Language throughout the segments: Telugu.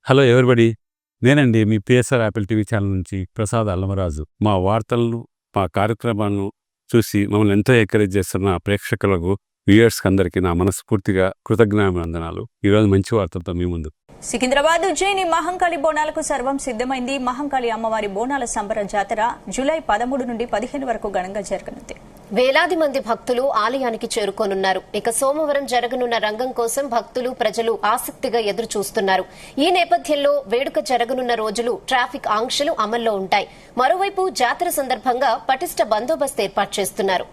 హలో ఎవరిబడి, నేనండి మీ పిఎస్ఆర్ యాపిల్ టీవీ ఛానల్ నుంచి ప్రసాద్ అల్లమరాజు. మా వార్తలను, మా కార్యక్రమాలను చూసి మమ్మల్ని ఎంతో ఎంకరేజ్ చేస్తున్న ప్రేక్షకులకు, వ్యూయర్స్కి అందరికీ నా మనస్ఫూర్తిగా కృతజ్ఞాభివందనాలు. ఈరోజు మంచి వార్తలతో మీ ముందు. సికింద్రాబాద్ ఉజ్జయిని మహంకాళి బోనాలకు సర్వం సిద్ధమైంది. మహంకాళి అమ్మవారి బోనాల సంబర జాతర జూలై 13 నుండి 15 వరకు ఘనంగా జరగనుంది. వేలాది మంది భక్తులు ఆలయానికి చేరుకోనున్నారు. ఇక సోమవారం జరగనున్న రంగం కోసం భక్తులు, ప్రజలు ఆసక్తిగా ఎదురు చూస్తున్నారు. ఈ నేపథ్యంలో వేడుక జరగనున్న రోజులు ట్రాఫిక్ ఆంక్షలు అమల్లో ఉంటాయి. మరోవైపు జాతర సందర్భంగా పటిష్ట బందోబస్తు ఏర్పాటు చేస్తున్నారు.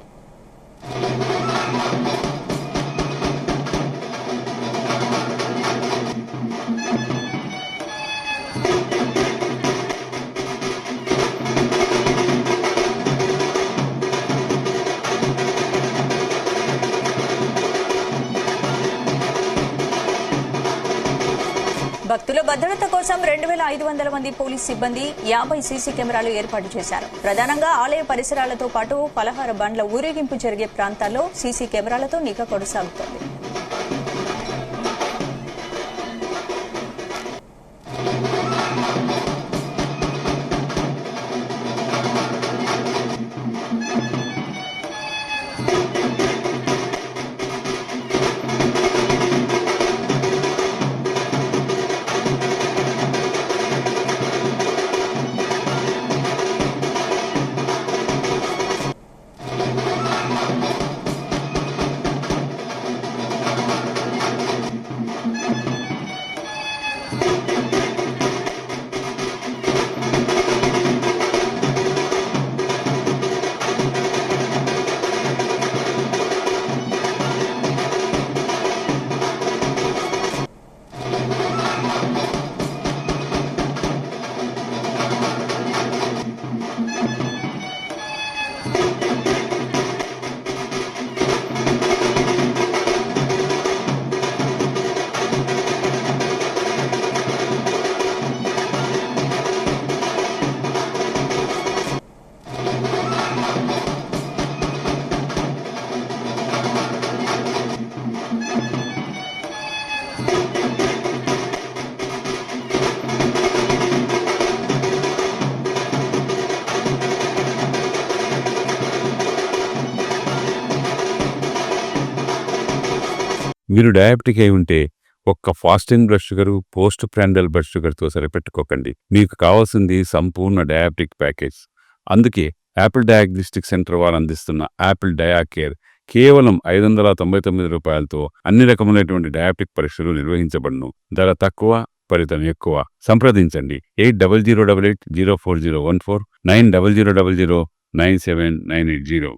భక్తుల భద్రత కోసం 2500 మంది పోలీస్ సిబ్బంది, 50 సీసీ కెమెరాలు ఏర్పాటు చేశారు. ప్రధానంగా ఆలయ పరిసరాలతో పాటు పలహార బండ్ల ఊరేగింపు జరిగే ప్రాంతాల్లో సీసీ కెమెరాలతో నిఘా కొనసాగుతోంది. మీరు డయాబెటిక్ అయి ఉంటే ఒక్క fasting blood sugar, post prandial blood షుగర్తో సరిపెట్టుకోకండి. మీకు కావాల్సింది సంపూర్ణ డయాబెటిక్ ప్యాకేజ్. అందుకే యాపిల్ డయాగ్నోస్టిక్ సెంటర్ వారు అందిస్తున్న యాపిల్ డయా కేర్ కేవలం 599 రూపాయలతో అన్ని రకములైనటువంటి డయాబెటిక్ పరీక్షలు నిర్వహించబడును. ధర తక్కువ, ఫలితం ఎక్కువ. సంప్రదించండి 8008804014 9000009790.